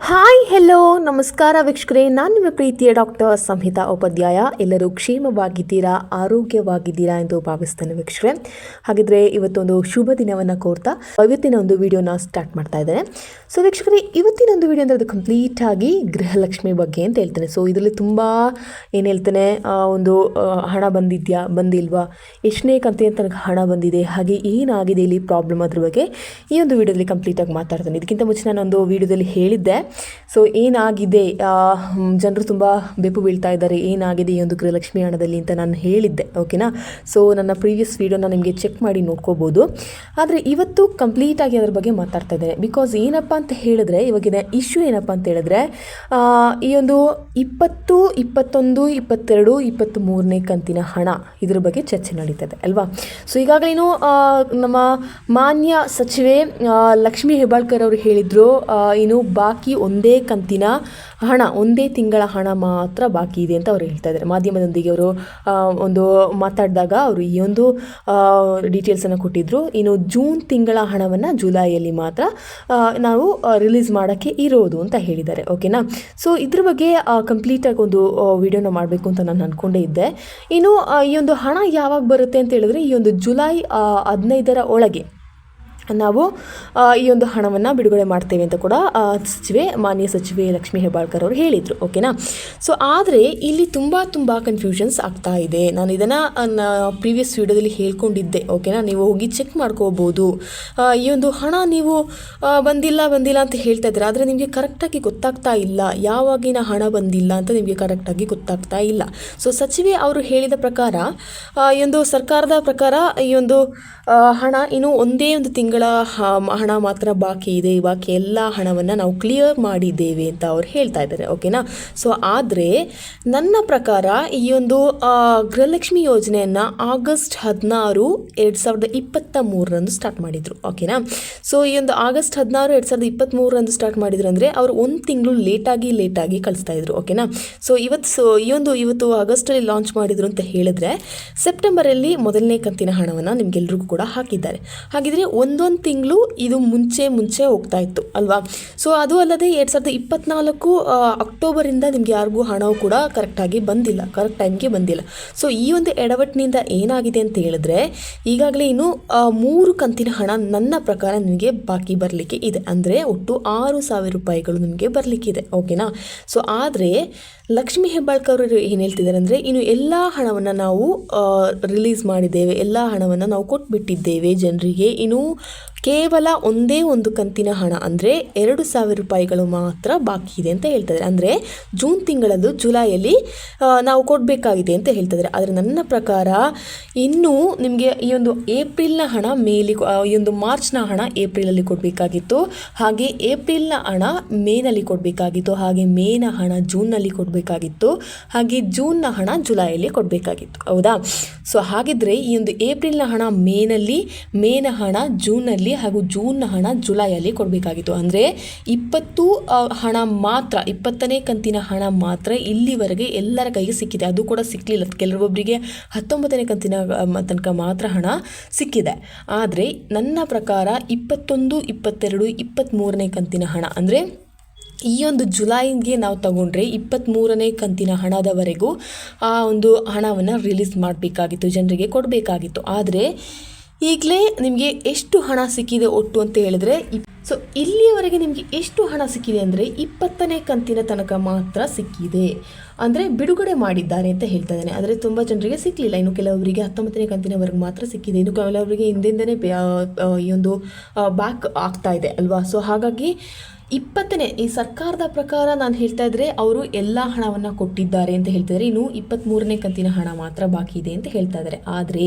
Hi hello ನಮಸ್ಕಾರ ವೀಕ್ಷಕರೇ, ನಾನು ನಿಮ್ಮ ಪ್ರೀತಿಯ ಡಾಕ್ಟರ್ ಸಂಹಿತಾ ಉಪಾಧ್ಯಾಯ. ಎಲ್ಲರೂ ಕ್ಷೇಮವಾಗಿದ್ದೀರಾ, ಆರೋಗ್ಯವಾಗಿದ್ದೀರಾ ಎಂದು ಭಾವಿಸ್ತೇನೆ ವೀಕ್ಷಕರೇ. ಹಾಗಿದ್ರೆ ಇವತ್ತೊಂದು ಶುಭ ದಿನವನ್ನು ಕೋರ್ತಾ ಇವತ್ತಿನ ಒಂದು ವಿಡಿಯೋನ ಸ್ಟಾರ್ಟ್ ಮಾಡ್ತಾ ಇದ್ದೇನೆ. ಸೊ ವೀಕ್ಷಕರೇ, ಇವತ್ತಿನ ಒಂದು ವಿಡಿಯೋ ಅಂದರೆ ಅದು ಕಂಪ್ಲೀಟ್ ಆಗಿ ಗೃಹಲಕ್ಷ್ಮಿ ಬಗ್ಗೆ ಅಂತ ಹೇಳ್ತೇನೆ. ಸೊ ಇದರಲ್ಲಿ ತುಂಬ ಏನು ಹೇಳ್ತೇನೆ, ಒಂದು ಹಣ ಬಂದಿದೆಯಾ ಬಂದಿಲ್ವಾ, ಎಷ್ಟನೇ ಕಂತಿನ ತನಕ ಹಣ ಬಂದಿದೆ, ಹಾಗೆ ಏನಾಗಿದೆ ಇಲ್ಲಿ ಪ್ರಾಬ್ಲಮ್, ಅದ್ರ ಬಗ್ಗೆ ಈ ಒಂದು ವಿಡಿಯೋದಲ್ಲಿ ಕಂಪ್ಲೀಟಾಗಿ ಮಾತಾಡ್ತೇನೆ. ಇದಕ್ಕಿಂತ ಮುಂಚೆ ನಾನೊಂದು ವಿಡಿಯೋದಲ್ಲಿ ಹೇಳಿದ್ದೆ, ಸೊ ಏನಾಗಿದೆ, ಜನರು ತುಂಬ ಬೆಪ್ಪು ಬೀಳ್ತಾ ಇದ್ದಾರೆ, ಏನಾಗಿದೆ ಈ ಒಂದು ಗೃಹಲಕ್ಷ್ಮಿ ಹಣದಲ್ಲಿ ಅಂತ ನಾನು ಹೇಳಿದ್ದೆ. ಓಕೆನಾ. ಸೊ ನನ್ನ ಪ್ರೀವಿಯಸ್ ವಿಡಿಯೋನ ನಿಮಗೆ ಚೆಕ್ ಮಾಡಿ ನೋಡ್ಕೋಬೋದು. ಆದರೆ ಇವತ್ತು ಕಂಪ್ಲೀಟಾಗಿ ಅದ್ರ ಬಗ್ಗೆ ಮಾತಾಡ್ತಾ ಇದ್ದೇನೆ. ಬಿಕಾಸ್ ಏನಪ್ಪ ಅಂತ ಹೇಳಿದ್ರೆ, ಇವಾಗಿನ ಇಶ್ಯೂ ಏನಪ್ಪ ಅಂತ ಹೇಳಿದ್ರೆ, ಈ ಒಂದು 20, 21, 22, 23ನೇ ಕಂತಿನ ಹಣ ಇದ್ರ ಬಗ್ಗೆ ಚರ್ಚೆ ನಡೀತದೆ ಅಲ್ವಾ. ಸೊ ಈಗಾಗಲೇನು ನಮ್ಮ ಮಾನ್ಯ ಸಚಿವೆ ಲಕ್ಷ್ಮೀ ಹೆಬ್ಬಾಳ್ಕರ್ ಅವರು ಹೇಳಿದರು, ಇನ್ನು ಬಾಕಿ ಒಂದೇ ಕಂತಿನ ಹಣ, ಒಂದೇ ತಿಂಗಳ ಹಣ ಮಾತ್ರ ಬಾಕಿ ಇದೆ ಅಂತ ಅವರು ಹೇಳ್ತಾ ಇದ್ದಾರೆ. ಮಾಧ್ಯಮದೊಂದಿಗೆ ಅವರು ಒಂದು ಮಾತಾಡಿದಾಗ ಅವರು ಈ ಒಂದು ಡೀಟೇಲ್ಸನ್ನು ಕೊಟ್ಟಿದ್ದರು. ಇನ್ನು ಜೂನ್ ತಿಂಗಳ ಹಣವನ್ನು ಜುಲೈಯಲ್ಲಿ ಮಾತ್ರ ನಾವು ರಿಲೀಸ್ ಮಾಡೋಕ್ಕೆ ಇರೋದು ಅಂತ ಹೇಳಿದ್ದಾರೆ. ಓಕೆನಾ. ಸೊ ಇದ್ರ ಬಗ್ಗೆ ಕಂಪ್ಲೀಟಾಗಿ ಒಂದು ವಿಡಿಯೋನ ಮಾಡಬೇಕು ಅಂತ ನಾನು ಅಂದ್ಕೊಂಡೇ ಇದ್ದೆ. ಇನ್ನು ಈ ಒಂದು ಹಣ ಯಾವಾಗ ಬರುತ್ತೆ ಅಂತ ಹೇಳಿದ್ರೆ, ಈ ಒಂದು ಜುಲೈ 15ರ ಒಳಗೆ ನಾವು ಈ ಒಂದು ಹಣವನ್ನು ಬಿಡುಗಡೆ ಮಾಡ್ತೇವೆ ಅಂತ ಕೂಡ ಮಾನ್ಯ ಸಚಿವೆ ಲಕ್ಷ್ಮೀ ಹೆಬ್ಬಾಳ್ಕರ್ ಅವರು ಹೇಳಿದರು. ಓಕೆನಾ. ಸೊ ಆದರೆ ಇಲ್ಲಿ ತುಂಬ ಕನ್ಫ್ಯೂಷನ್ಸ್ ಆಗ್ತಾ ಇದೆ. ನಾನು ಇದನ್ನು ಪ್ರೀವಿಯಸ್ ವಿಡಿಯೋದಲ್ಲಿ ಹೇಳ್ಕೊಂಡಿದ್ದೆ. ಓಕೆನಾ. ನೀವು ಹೋಗಿ ಚೆಕ್ ಮಾಡ್ಕೋಬೋದು. ಈ ಒಂದು ಹಣ ನೀವು ಬಂದಿಲ್ಲ ಅಂತ ಹೇಳ್ತಾ ಇದ್ದಾರೆ, ಆದರೆ ನಿಮಗೆ ಕರೆಕ್ಟಾಗಿ ಗೊತ್ತಾಗ್ತಾ ಇಲ್ಲ, ಯಾವಾಗಿನ ಹಣ ಬಂದಿಲ್ಲ ಅಂತ ನಿಮಗೆ ಕರೆಕ್ಟಾಗಿ ಗೊತ್ತಾಗ್ತಾ ಇಲ್ಲ. ಸೊ ಸಚಿವೆ ಅವರು ಹೇಳಿದ ಪ್ರಕಾರ, ಈ ಒಂದು ಸರ್ಕಾರದ ಪ್ರಕಾರ ಈ ಒಂದು ಹಣ ಇನ್ನು ಒಂದೇ ಒಂದು ತಿಂಗಳ ಹಣ ಮಾತ್ರ ಬಾಕಿ ಇದೆ, ಬಾಕಿ ಎಲ್ಲ ಹಣವನ್ನು ನಾವು ಕ್ಲಿಯರ್ ಮಾಡಿದ್ದೇವೆ ಅಂತ ಅವ್ರು ಹೇಳ್ತಾ ಇದ್ದಾರೆ. ಓಕೆನಾ. ಸೊ ಆದರೆ ನನ್ನ ಪ್ರಕಾರ ಈ ಒಂದು ಗೃಹಲಕ್ಷ್ಮಿ ಯೋಜನೆಯನ್ನು ಆಗಸ್ಟ್ 16, 2023 ಸ್ಟಾರ್ಟ್ ಮಾಡಿದರು. ಓಕೆನಾ. ಸೊ ಈ ಒಂದು ಆಗಸ್ಟ್ 16, 2023 ಸ್ಟಾರ್ಟ್ ಮಾಡಿದ್ರು ಅಂದರೆ ಅವರು ಒಂದು ತಿಂಗಳು ಲೇಟಾಗಿ ಕಳಿಸ್ತಾ ಇದ್ರು. ಓಕೆನಾ. ಸೊ ಇವತ್ತು ಆಗಸ್ಟಲ್ಲಿ ಲಾಂಚ್ ಮಾಡಿದ್ರು ಅಂತ ಹೇಳಿದ್ರೆ, ಸೆಪ್ಟೆಂಬರಲ್ಲಿ ಮೊದಲನೇ ಕಂತಿನ ಹಣವನ್ನು ನಿಮಗೆಲ್ರಿಗೂ ಕೂಡ ಹಾಕಿದ್ದಾರೆ. ಹಾಗಿದ್ರೆ ಒಂದೊಂದು ತಿಂಗಳು ಇದು ಮುಂಚೆ ಹೋಗ್ತಾ ಇತ್ತು ಅಲ್ವಾ. ಸೊ ಅದು ಅಲ್ಲದೆ 2024 ಅಕ್ಟೋಬರಿಂದ ನಿಮ್ಗೆ ಯಾರಿಗೂ ಹಣವು ಕೂಡ ಕರೆಕ್ಟ್ ಟೈಮ್ಗೆ ಬಂದಿಲ್ಲ. ಸೊ ಈ ಒಂದು ಎಡವಟ್ಟಿನಿಂದ ಏನಾಗಿದೆ ಅಂತ ಹೇಳಿದ್ರೆ, ಈಗಾಗಲೇ ಇನ್ನು 3 ಕಂತಿನ ಹಣ ನನ್ನ ಪ್ರಕಾರ ನಿಮಗೆ ಬಾಕಿ ಬರಲಿಕ್ಕೆ ಇದೆ. ಅಂದರೆ ಒಟ್ಟು 6,000 ರೂಪಾಯಿಗಳು ನಿಮಗೆ ಬರಲಿಕ್ಕಿದೆ. ಓಕೆನಾ. ಸೊ ಆದರೆ ಲಕ್ಷ್ಮೀ ಹೆಬ್ಬಾಳ್ಕರ್ ಅವರು ಏನು ಹೇಳ್ತಿದ್ದಾರೆ ಅಂದರೆ, ಇನ್ನು ಎಲ್ಲ ಹಣವನ್ನು ನಾವು ರಿಲೀಸ್ ಮಾಡಿದ್ದೇವೆ, ಎಲ್ಲ ಹಣವನ್ನು ನಾವು ಕೊಟ್ಬಿಟ್ಟಿದ್ದೇವೆ ಜನರಿಗೆ, ಇನ್ನು ಕೇವಲ ಒಂದೇ ಒಂದು ಕಂತಿನ ಹಣ ಅಂದರೆ 2,000 ರೂಪಾಯಿಗಳು ಮಾತ್ರ ಬಾಕಿ ಇದೆ ಅಂತ ಹೇಳ್ತಿದ್ದಾರೆ. ಅಂದರೆ ಜೂನ್ ತಿಂಗಳದ್ದು ಜುಲೈಯಲ್ಲಿ ನಾವು ಕೊಡಬೇಕಾಗಿದೆ ಅಂತ ಹೇಳ್ತಿದ್ದಾರೆ. ಆದರೆ ನನ್ನ ಪ್ರಕಾರ ಇನ್ನೂ ನಿಮಗೆ ಈ ಒಂದು ಏಪ್ರಿಲ್ನ ಹಣ ಈ ಒಂದು ಮಾರ್ಚ್ನ ಹಣ ಏಪ್ರಿಲಲ್ಲಿ ಕೊಡಬೇಕಾಗಿತ್ತು, ಹಾಗೆ ಏಪ್ರಿಲ್ನ ಹಣ ಮೇನಲ್ಲಿ ಕೊಡಬೇಕಾಗಿತ್ತು, ಹಾಗೆ ಮೇನ ಹಣ ಜೂನ್ನಲ್ಲಿ ಕೊಡಬೇಕಾಗಿತ್ತು, ಹಾಗೆ ಜೂನ್ನ ಹಣ ಜುಲೈಯಲ್ಲಿ ಕೊಡಬೇಕಾಗಿತ್ತು. ಹೌದಾ. ಸೊ ಹಾಗಿದ್ರೆ ಈ ಒಂದು ಏಪ್ರಿಲ್ನ ಹಣ ಮೇನ ಹಣ ಜೂನ್ನಲ್ಲಿ ಹಾಗೂ ಜೂನ್ನ ಹಣ ಜುಲೈಯಲ್ಲಿ ಕೊಡಬೇಕಾಗಿತ್ತು. ಅಂದರೆ 20ನೇ ಕಂತಿನ ಹಣ ಮಾತ್ರ ಇಲ್ಲಿವರೆಗೆ ಎಲ್ಲರ ಕೈಗೆ ಸಿಕ್ಕಿದೆ. ಅದು ಕೂಡ ಸಿಕ್ಕಲಿಲ್ಲ, ಕೆಲವೊಬ್ಬರಿಗೆ 19ನೇ ಕಂತಿನ ತನಕ ಮಾತ್ರ ಹಣ ಸಿಕ್ಕಿದೆ. ಆದರೆ ನನ್ನ ಪ್ರಕಾರ 21, 22, 23ನೇ ಕಂತಿನ ಹಣ ಅಂದರೆ ಈ ಒಂದು ಜುಲೈಗೆ ನಾವು ತಗೊಂಡ್ರೆ 23ನೇ ಕಂತಿನ ಹಣದವರೆಗೂ ಆ ಒಂದು ಹಣವನ್ನು ರಿಲೀಸ್ ಮಾಡಬೇಕಾಗಿತ್ತು, ಜನರಿಗೆ ಕೊಡಬೇಕಾಗಿತ್ತು. ಆದರೆ ಈಗಲೇ ನಿಮಗೆ ಎಷ್ಟು ಹಣ ಸಿಕ್ಕಿದೆ ಒಟ್ಟು ಅಂತ ಹೇಳಿದ್ರೆ, ಸೊ ಇಲ್ಲಿಯವರೆಗೆ ನಿಮಗೆ ಎಷ್ಟು ಹಣ ಸಿಕ್ಕಿದೆ ಅಂದರೆ 20ನೇ ಕಂತಿನ ತನಕ ಮಾತ್ರ ಸಿಕ್ಕಿದೆ, ಅಂದರೆ ಬಿಡುಗಡೆ ಮಾಡಿದ್ದಾರೆ ಅಂತ ಹೇಳ್ತಾ ಇದ್ದಾನೆ. ಆದರೆ ತುಂಬ ಜನರಿಗೆ ಸಿಕ್ಕಲಿಲ್ಲ. ಇನ್ನು ಕೆಲವರಿಗೆ 19ನೇ ಕಂತಿನವರೆಗೆ ಮಾತ್ರ ಸಿಕ್ಕಿದೆ, ಇನ್ನು ಕೆಲವರಿಗೆ ಹಿಂದಿಂದನೇ ಈ ಒಂದು ಬ್ಯಾಕ್ ಆಗ್ತಾ ಇದೆ ಅಲ್ವಾ. ಸೊ ಹಾಗಾಗಿ 20ನೇ ಈ ಸರ್ಕಾರದ ಪ್ರಕಾರ ನಾನು ಹೇಳ್ತಾ ಇದ್ರೆ ಅವರು ಎಲ್ಲ ಹಣವನ್ನು ಕೊಟ್ಟಿದ್ದಾರೆ ಅಂತ ಹೇಳ್ತಿದ್ದಾರೆ, ಇನ್ನು 23ನೇ ಕಂತಿನ ಹಣ ಮಾತ್ರ ಬಾಕಿ ಇದೆ ಅಂತ ಹೇಳ್ತಾ ಇದ್ದಾರೆ. ಆದರೆ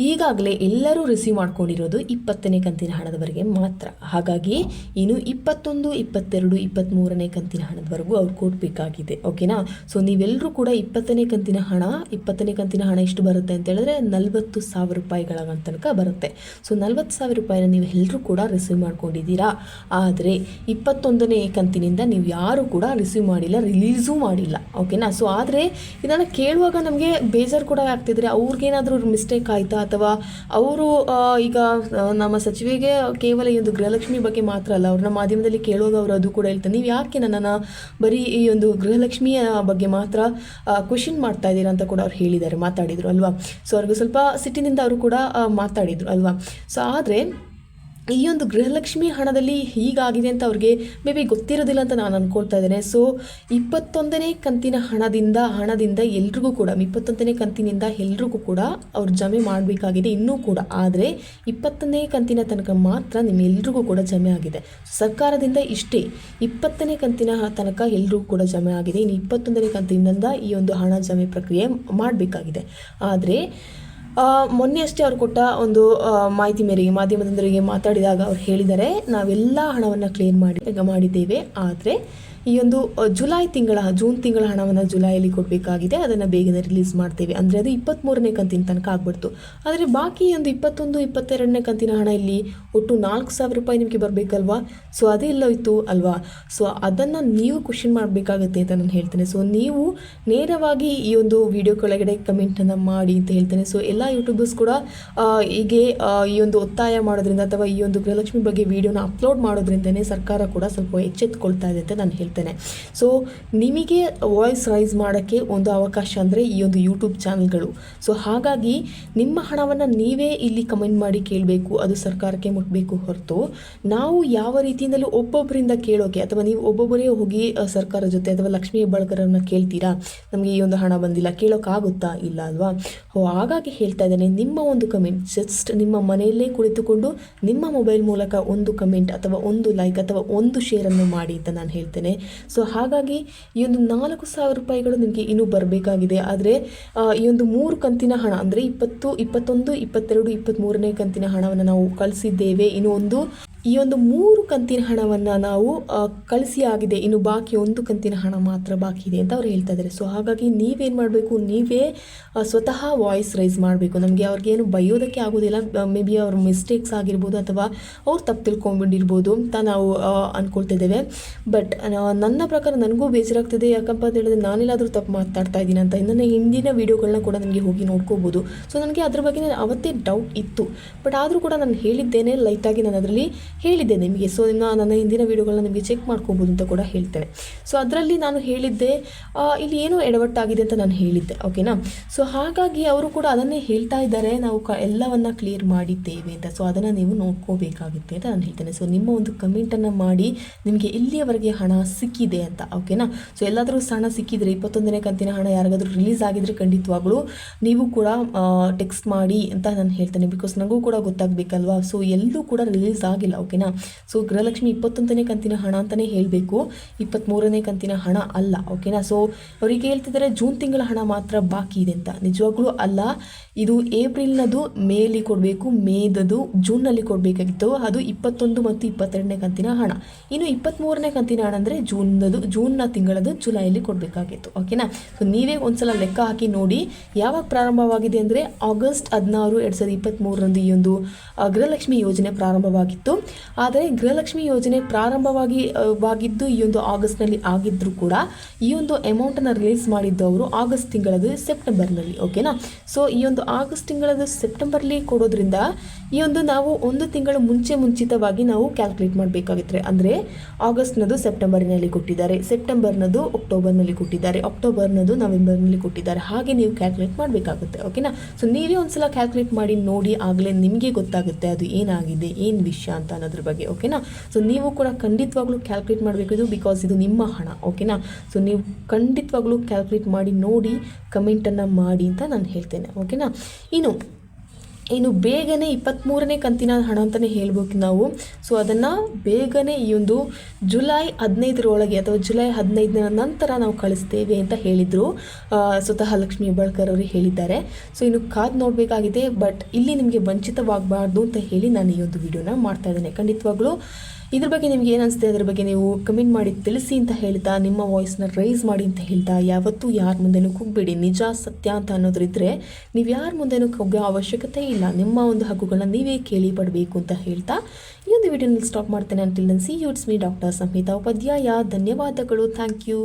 ಈಗಾಗಲೇ ಎಲ್ಲರೂ ರಿಸೀವ್ ಮಾಡ್ಕೊಂಡಿರೋದು 20ನೇ ಕಂತಿನ ಹಣದವರೆಗೆ ಮಾತ್ರ. ಹಾಗಾಗಿ ಇನ್ನು 21, 22, 23ನೇ ಕಂತಿನ ಹಣದವರೆಗೂ ಅವ್ರು ಕೊಡಬೇಕಾಗಿದೆ. ಓಕೆನಾ. ಸೊ ನೀವೆಲ್ಲರೂ ಕೂಡ 20ನೇ ಕಂತಿನ ಹಣ ಎಷ್ಟು ಬರುತ್ತೆ ಅಂತ ಹೇಳಿದ್ರೆ 40,000 ರೂಪಾಯಿಗಳ ತನಕ ಬರುತ್ತೆ. ಸೊ 40,000 ರೂಪಾಯಿನ ನೀವು ಎಲ್ಲರೂ ಕೂಡ ರಿಸೀವ್ ಮಾಡ್ಕೊಂಡಿದ್ದೀರಾ. ಆದರೆ 21ನೇ ಕಂತಿನಿಂದ ನೀವು ಯಾರು ಕೂಡ ರಿಸೀವ್ ಮಾಡಿಲ್ಲ, ರಿಲೀಸೂ ಮಾಡಿಲ್ಲ. ಓಕೆನಾ. ಸೊ ಆದರೆ ಇದನ್ನು ಕೇಳುವಾಗ ನಮಗೆ ಬೇಜಾರು ಕೂಡ ಆಗ್ತಿದ್ರೆ, ಅವ್ರಿಗೇನಾದರೂ ಮಿಸ್ಟೇಕ್ ಆಯಿತಾ ಅಥವಾ ಅವರು ಈಗ ನಮ್ಮ ಸಚಿವೆಗೆ ಕೇವಲ ಈ ಒಂದು ಗೃಹಲಕ್ಷ್ಮಿ ಬಗ್ಗೆ ಮಾತ್ರ ಅಲ್ಲ, ಅವ್ರನ್ನ ಮಾಧ್ಯಮದಲ್ಲಿ ಕೇಳುವಾಗ ಅವರು ಅದು ಕೂಡ ಹೇಳ್ತಾರೆ, ನೀವು ಯಾಕೆ ನನ್ನನ್ನು ಬರೀ ಈ ಒಂದು ಗೃಹಲಕ್ಷ್ಮಿಯ ಬಗ್ಗೆ ಮಾತ್ರ ಕ್ವೆಶನ್ ಮಾಡ್ತಾ ಇದ್ದೀರಾ ಅಂತ ಕೂಡ ಅವ್ರು ಹೇಳಿದ್ದಾರೆ, ಮಾತಾಡಿದರು ಅಲ್ವಾ. ಸೊ ಅವ್ರಿಗೆ ಸ್ವಲ್ಪ ಸಿಟ್ಟಿನಿಂದ ಅವರು ಕೂಡ ಮಾತಾಡಿದರು ಅಲ್ವಾ. ಸೊ ಆದರೆ ಈ ಒಂದು ಗೃಹಲಕ್ಷ್ಮಿ ಹಣದಲ್ಲಿ ಹೀಗಾಗಿದೆ ಅಂತ ಅವ್ರಿಗೆ ಮೇ ಬಿ ಗೊತ್ತಿರೋದಿಲ್ಲ ಅಂತ ನಾನು ಅಂದ್ಕೊಳ್ತಾ ಇದ್ದೇನೆ. ಸೊ 21ನೇ ಕಂತಿನ ಹಣದಿಂದ ಎಲ್ರಿಗೂ ಕೂಡ 21ನೇ ಕಂತಿನಿಂದ ಎಲ್ರಿಗೂ ಕೂಡ ಅವ್ರು ಜಮೆ ಮಾಡಬೇಕಾಗಿದೆ ಇನ್ನೂ ಕೂಡ. ಆದರೆ 20ನೇ ಕಂತಿನ ತನಕ ಮಾತ್ರ ನಿಮ್ಮೆಲ್ರಿಗೂ ಕೂಡ ಜಮೆ ಆಗಿದೆ. ಸರ್ಕಾರದಿಂದ ಇಷ್ಟೇ 20ನೇ ಕಂತಿನ ತನಕ ಎಲ್ರಿಗೂ ಕೂಡ ಜಮೆ ಆಗಿದೆ. ಇನ್ನು 21ನೇ ಕಂತಿನಿಂದ ಈ ಒಂದು ಹಣ ಜಮೆ ಪ್ರಕ್ರಿಯೆ ಮಾಡಬೇಕಾಗಿದೆ. ಆದರೆ ಮೊನ್ನೆ ಅಷ್ಟೇ ಅವ್ರು ಕೊಟ್ಟ ಒಂದು ಮಾಹಿತಿ ಮೇರೆಗೆ ಮಾಧ್ಯಮದೊಂದರಿಗೆ ಮಾತಾಡಿದಾಗ ಅವ್ರು ಹೇಳಿದ್ದಾರೆ, ನಾವೆಲ್ಲ ಹಣವನ್ನು ಕ್ಲಿಯರ್ ಮಾಡಿದ್ದೇವೆ. ಆದರೆ ಈ ಒಂದು ಜೂನ್ ತಿಂಗಳ ಹಣವನ್ನು ಜುಲೈಯಲ್ಲಿ ಕೊಡಬೇಕಾಗಿದೆ, ಅದನ್ನು ಬೇಗನೆ ರಿಲೀಸ್ ಮಾಡ್ತೇವೆ. ಅಂದರೆ ಅದು 23ನೇ ಕಂತಿನ ತನಕ ಆಗ್ಬಿಡ್ತು. ಆದರೆ ಬಾಕಿ ಒಂದು 21, 22ನೇ ಕಂತಿನ ಹಣ ಇಲ್ಲಿ ಒಟ್ಟು 4,000 ರೂಪಾಯಿ ನಿಮಗೆ ಬರಬೇಕಲ್ವಾ. ಸೊ ಅದೇ ಎಲ್ಲೋಯ್ತು ಅಲ್ವಾ. ಸೊ ಅದನ್ನು ನೀವು ಕ್ವೆಶ್ಚನ್ ಮಾಡಬೇಕಾಗುತ್ತೆ ಅಂತ ನಾನು ಹೇಳ್ತೇನೆ. ಸೊ ನೀವು ನೇರವಾಗಿ ಈ ಒಂದು ವಿಡಿಯೋ ಕೆಳಗಡೆ ಕಮೆಂಟನ್ನು ಮಾಡಿ ಅಂತ ಹೇಳ್ತೇನೆ. ಸೊ ಎಲ್ಲ ಯೂಟ್ಯೂಬರ್ಸ್ ಕೂಡ ಹೀಗೆ ಈ ಒಂದು ಒತ್ತಾಯ ಮಾಡೋದ್ರಿಂದ ಅಥವಾ ಈ ಒಂದು ಗೃಹಲಕ್ಷ್ಮಿ ಬಗ್ಗೆ ವಿಡಿಯೋನ ಅಪ್ಲೋಡ್ ಮಾಡೋದ್ರಿಂದನೇ ಸರ್ಕಾರ ಕೂಡ ಸ್ವಲ್ಪ ಎಚ್ಚೆತ್ತುಕೊಳ್ತಾ ಇದೆ ಅಂತ ನಾನು ಹೇಳ್ತೇನೆ. ಸೊ ನಿಮಗೆ ವಾಯ್ಸ್ ರೈಸ್ ಮಾಡೋಕ್ಕೆ ಒಂದು ಅವಕಾಶ ಅಂದರೆ ಈ ಒಂದು ಯೂಟ್ಯೂಬ್ ಚಾನಲ್ಗಳು. ಸೊ ಹಾಗಾಗಿ ನಿಮ್ಮ ಹಣವನ್ನು ನೀವೇ ಇಲ್ಲಿ ಕಮೆಂಟ್ ಮಾಡಿ ಕೇಳಬೇಕು, ಅದು ಸರ್ಕಾರಕ್ಕೆ ಮುಟ್ಟಬೇಕು ಹೊರತು ನಾವು ಯಾವ ರೀತಿಯಿಂದಲೂ ಒಬ್ಬೊಬ್ಬರಿಂದ ಕೇಳೋಕೆ ಅಥವಾ ನೀವು ಒಬ್ಬೊಬ್ಬರೇ ಹೋಗಿ ಸರ್ಕಾರ ಜೊತೆ ಅಥವಾ ಲಕ್ಷ್ಮೀ ಹೆಬ್ಬಾಳ್ಕರನ್ನು ಕೇಳ್ತೀರಾ, ನಮಗೆ ಈ ಒಂದು ಹಣ ಬಂದಿಲ್ಲ, ಕೇಳೋಕ್ಕಾಗುತ್ತಾ? ಇಲ್ಲ ಅಲ್ವಾ. ಹಾಗಾಗಿ ಹೇಳ್ತಾ ಇದ್ದೇನೆ, ನಿಮ್ಮ ಒಂದು ಕಮೆಂಟ್ ಜಸ್ಟ್ ನಿಮ್ಮ ಮನೆಯಲ್ಲೇ ಕುಳಿತುಕೊಂಡು ನಿಮ್ಮ ಮೊಬೈಲ್ ಮೂಲಕ ಒಂದು ಕಮೆಂಟ್ ಅಥವಾ ಒಂದು ಲೈಕ್ ಅಥವಾ ಒಂದು ಶೇರನ್ನು ಮಾಡಿ ಅಂತ ನಾನು ಹೇಳ್ತೇನೆ. ಸೊ ಹಾಗಾಗಿ ಈ ಒಂದು 4,000 ರೂಪಾಯಿಗಳು ನಿಮಗೆ ಇನ್ನೂ ಬರಬೇಕಾಗಿದೆ. ಆದರೆ ಈ ಒಂದು 3 ಕಂತಿನ ಹಣ ಅಂದರೆ 20, 21, 22, 23ನೇ ಕಂತಿನ ಹಣವನ್ನು ನಾವು ಕಳಿಸಿದ್ದೇವೆ. ಇನ್ನು ಈ ಒಂದು 3 ಕಂತಿನ ಹಣವನ್ನು ನಾವು ಕಳಿಸಿ ಆಗಿದೆ, ಇನ್ನು ಬಾಕಿ 1 ಕಂತಿನ ಹಣ ಮಾತ್ರ ಬಾಕಿ ಇದೆ ಅಂತ ಅವ್ರು ಹೇಳ್ತಾ ಇದ್ದಾರೆ. ಸೊ ಹಾಗಾಗಿ ನೀವೇನು ಮಾಡಬೇಕು, ನೀವೇ ಸ್ವತಃ ವಾಯ್ಸ್ ರೈಸ್ ಮಾಡಬೇಕು. ನಮಗೆ ಅವ್ರಿಗೇನು ಬೈಯೋದಕ್ಕೆ ಆಗೋದಿಲ್ಲ, ಮೇ ಬಿ ಅವ್ರ ಮಿಸ್ಟೇಕ್ಸ್ ಆಗಿರ್ಬೋದು ಅಥವಾ ಅವ್ರು ತಪ್ಪು ತಿಳ್ಕೊಂಡ್ಬಿಟ್ಟಿರ್ಬೋದು ಅಂತ ನಾವು ಅಂದ್ಕೊಳ್ತಿದ್ದೇವೆ. ಬಟ್ ನನ್ನ ಪ್ರಕಾರ ನನಗೂ ಬೇಜಾರಾಗ್ತಿದೆ, ಯಾಕಪ್ಪ ಅಂತ ಹೇಳಿದ್ರೆ ನಾನೆಲ್ಲಾದರೂ ತಪ್ಪು ಮಾತಾಡ್ತಾ ಇದ್ದೀನಿ ಅಂತ. ನನ್ನ ಹಿಂದಿನ ವೀಡಿಯೋಗಳನ್ನ ಕೂಡ ನನಗೆ ಹೋಗಿ ನೋಡ್ಕೋಬೋದು. ಸೊ ನನಗೆ ಅದ್ರ ಬಗ್ಗೆ ಅವತ್ತೇ ಡೌಟ್ ಇತ್ತು, ಬಟ್ ಆದರೂ ಕೂಡ ನಾನು ಹೇಳಿದ್ದೇನೆ, ಲೈಟಾಗಿ ನಾನು ಅದರಲ್ಲಿ ಹೇಳಿದ್ದೆ ನಿಮಗೆ. ಸೊ ನನ್ನ ಹಿಂದಿನ ವೀಡಿಯೋಗಳನ್ನ ನಿಮಗೆ ಚೆಕ್ ಮಾಡ್ಕೋಬೋದು ಅಂತ ಕೂಡ ಹೇಳ್ತೇನೆ. ಸೊ ಅದರಲ್ಲಿ ನಾನು ಹೇಳಿದ್ದೆ ಇಲ್ಲಿ ಏನೋ ಎಡವಟ್ಟಾಗಿದೆ ಅಂತ ನಾನು ಹೇಳಿದ್ದೆ, ಓಕೆನಾ. ಸೊ ಹಾಗಾಗಿ ಅವರು ಕೂಡ ಅದನ್ನೇ ಹೇಳ್ತಾ ಇದ್ದಾರೆ, ನಾವು ಎಲ್ಲವನ್ನು ಕ್ಲಿಯರ್ ಮಾಡಿದ್ದೇವೆ ಅಂತ. ಸೊ ಅದನ್ನು ನೀವು ನೋಡ್ಕೋಬೇಕಾಗುತ್ತೆ ಅಂತ ನಾನು ಹೇಳ್ತೇನೆ. ಸೊ ನಿಮ್ಮ ಒಂದು ಕಮೆಂಟನ್ನು ಮಾಡಿ ನಿಮಗೆ ಇಲ್ಲಿಯವರೆಗೆ ಹಣ ಸಿಕ್ಕಿದೆ ಅಂತ, ಓಕೆನಾ. ಸೊ ಎಲ್ಲಾದರೂ ಹಣ ಸಿಕ್ಕಿದರೆ 21ನೇ ಕಂತಿನ ಹಣ ಯಾರಿಗಾದರೂ ರಿಲೀಸ್ ಆಗಿದ್ರೆ ಖಂಡಿತವಾಗ್ಲೂ ನೀವು ಕೂಡ ಟೆಕ್ಸ್ಟ್ ಮಾಡಿ ಅಂತ ನಾನು ಹೇಳ್ತೇನೆ. ಬಿಕಾಸ್ ನನಗೂ ಕೂಡ ಗೊತ್ತಾಗಬೇಕಲ್ವಾ. ಸೊ ಎಲ್ಲೂ ಕೂಡ ರಿಲೀಸ್ ಆಗಿಲ್ಲ, ಓಕೆನಾ. ಸೊ ಗೃಹಲಕ್ಷ್ಮಿ 21ನೇ ಕಂತಿನ ಹಣ ಅಂತಲೇ ಹೇಳಬೇಕು, 23ನೇ ಕಂತಿನ ಹಣ ಅಲ್ಲ, ಓಕೆನಾ. ಸೊ ಅವರಿಗೆ ಹೇಳ್ತಿದ್ದಾರೆ ಜೂನ್ ತಿಂಗಳ ಹಣ ಮಾತ್ರ ಬಾಕಿ ಇದೆ ಅಂತ. ನಿಜವಾಗ್ಲೂ ಅಲ್ಲ, ಇದು ಏಪ್ರಿಲ್ನದು ಮೇಲಿ ಕೊಡಬೇಕು, ಮೇದದು ಜೂನ್ನಲ್ಲಿ ಕೊಡಬೇಕಾಗಿತ್ತು. ಅದು 21 ಮತ್ತು 22ನೇ ಕಂತಿನ ಹಣ. ಇನ್ನು 23ನೇ ಕಂತಿನ ಹಣ ಅಂದರೆ ಜೂನ್ನ ತಿಂಗಳದು ಜುಲೈಯಲ್ಲಿ ಕೊಡಬೇಕಾಗಿತ್ತು, ಓಕೆನಾ. ಸೊ ನೀವೇ ಒಂದ್ಸಲ ಲೆಕ್ಕ ಹಾಕಿ ನೋಡಿ ಯಾವಾಗ ಪ್ರಾರಂಭವಾಗಿದೆ ಅಂದರೆ ಆಗಸ್ಟ್ 16, 2023ರಂದು ಈ ಒಂದು ಗೃಹಲಕ್ಷ್ಮಿ ಯೋಜನೆ ಪ್ರಾರಂಭವಾಗಿತ್ತು. ಆದರೆ ಗೃಹಲಕ್ಷ್ಮಿ ಯೋಜನೆ ಪ್ರಾರಂಭವಾಗಿದ್ದು ಈ ಒಂದು ಆಗಸ್ಟ್ನಲ್ಲಿ ಆಗಿದ್ದರೂ ಕೂಡ ಈ ಒಂದು ಅಮೌಂಟನ್ನು ರಿಲೀಸ್ ಮಾಡಿದ್ದು ಅವರು ಆಗಸ್ಟ್ ತಿಂಗಳದು ಸೆಪ್ಟೆಂಬರ್ನಲ್ಲಿ, ಓಕೆನಾ. ಸೊ ಈ ಒಂದು ಆಗಸ್ಟ್ ತಿಂಗಳದು ಸೆಪ್ಟೆಂಬರ್ಲಿ ಕೊಡೋದ್ರಿಂದ ಈ ಒಂದು ನಾವು 1 ತಿಂಗಳು ಮುಂಚಿತವಾಗಿ ನಾವು ಕ್ಯಾಲ್ಕುಲೇಟ್ ಮಾಡಬೇಕಾಗುತ್ತೆ. ಅಂದರೆ ಆಗಸ್ಟ್ನದು ಸೆಪ್ಟೆಂಬರ್ನಲ್ಲಿ ಕೊಟ್ಟಿದ್ದಾರೆ, ಸೆಪ್ಟೆಂಬರ್ನದು ಅಕ್ಟೋಬರ್ನಲ್ಲಿ ಕೊಟ್ಟಿದ್ದಾರೆ, ಅಕ್ಟೋಬರ್ನದು ನವೆಂಬರ್ನಲ್ಲಿ ಕೊಟ್ಟಿದ್ದಾರೆ. ಹಾಗೆ ನೀವು ಕ್ಯಾಲ್ಕುಲೇಟ್ ಮಾಡಬೇಕಾಗುತ್ತೆ, ಓಕೆನಾ. ಸೊ ನೀವೇ ಒಂದ್ಸಲ ಕ್ಯಾಲ್ಕುಲೇಟ್ ಮಾಡಿ ನೋಡಿ, ಆಗಲೇ ನಿಮಗೆ ಗೊತ್ತಾಗುತ್ತೆ ಅದು ಏನಾಗಿದೆ, ಏನು ವಿಷಯ ಅಂತ ಅನ್ನೋದ್ರ ಬಗ್ಗೆ, ಓಕೆನಾ. ಸೊ ನೀವು ಕೂಡ ಖಂಡಿತವಾಗ್ಲೂ ಕ್ಯಾಲ್ಕುಲೇಟ್ ಮಾಡಬೇಕು, ಇದು ಬಿಕಾಸ್ ಇದು ನಿಮ್ಮ ಹಣ, ಓಕೆನಾ. ಸೊ ನೀವು ಖಂಡಿತವಾಗ್ಲೂ ಕ್ಯಾಲ್ಕುಲೇಟ್ ಮಾಡಿ ನೋಡಿ ಕಮೆಂಟನ್ನು ಮಾಡಿ ಅಂತ ನಾನು ಹೇಳ್ತೇನೆ, ಓಕೆನಾ. ಇನ್ನು ಬೇಗನೆ 23ನೇ ಕಂತಿನ ಹಣ ಅಂತಲೇ ಹೇಳ್ಬೇಕು ನಾವು. ಸೊ ಅದನ್ನು ಬೇಗನೆ ಈ ಒಂದು ಜುಲೈ 15ರೊಳಗೆ ಅಥವಾ ಜುಲೈ 15ರ ನಂತರ ನಾವು ಕಳಿಸ್ತೇವೆ ಅಂತ ಹೇಳಿದರು, ಸ್ವತಃ ಲಕ್ಷ್ಮೀ ಹೆಬ್ಬಾಳ್ಕರ್ ಅವರು ಹೇಳಿದ್ದಾರೆ. ಸೊ ಇನ್ನು ಕಾದು ನೋಡಬೇಕಾಗಿದೆ. ಬಟ್ ಇಲ್ಲಿ ನಿಮಗೆ ವಂಚಿತವಾಗಬಾರ್ದು ಅಂತ ಹೇಳಿ ನಾನು ಈ ಒಂದು ವಿಡಿಯೋನ ಮಾಡ್ತಾ ಇದ್ದೇನೆ. ಖಂಡಿತವಾಗ್ಲೂ ಇದ್ರ ಬಗ್ಗೆ ನಿಮ್ಗೆ ಏನು ಅನಿಸುತ್ತೆ ಅದರ ಬಗ್ಗೆ ನೀವು ಕಮೆಂಟ್ ಮಾಡಿ ತಿಳಿಸಿ ಅಂತ ಹೇಳ್ತಾ, ನಿಮ್ಮ ವಾಯ್ಸ್ನ ರೈಸ್ ಮಾಡಿ ಅಂತ ಹೇಳ್ತಾ, ಯಾವತ್ತೂ ಯಾರ ಮುಂದೆನೂ ಕೂಗಬೇಡಿ. ನಿಜ ಸತ್ಯ ಅಂತ ಅನ್ನೋದ್ರಿದ್ರೆ ನೀವು ಯಾರ ಮುಂದೆನೂ ಕೂಗೋ ಅವಶ್ಯಕತೆ ಇಲ್ಲ. ನಿಮ್ಮ ಒಂದು ಹಕ್ಕುಗಳನ್ನ ನೀವೇ ಕೇಳಿ ಪಡಬೇಕು ಅಂತ ಹೇಳ್ತಾ ಈ ಒಂದು ವಿಡಿಯೋನಲ್ಲಿ ಸ್ಟಾಪ್ ಮಾಡ್ತೇನೆ. Until then see you, it's me doctor Samhita Upadhyaya. ಧನ್ಯವಾದಗಳು. Thank you.